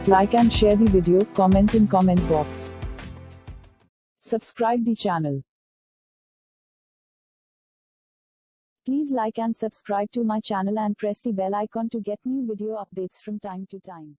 Like and share the video, comment in comment box. Subscribe the channel. Please like and subscribe to my channel and press the bell icon to get new video updates from time to time.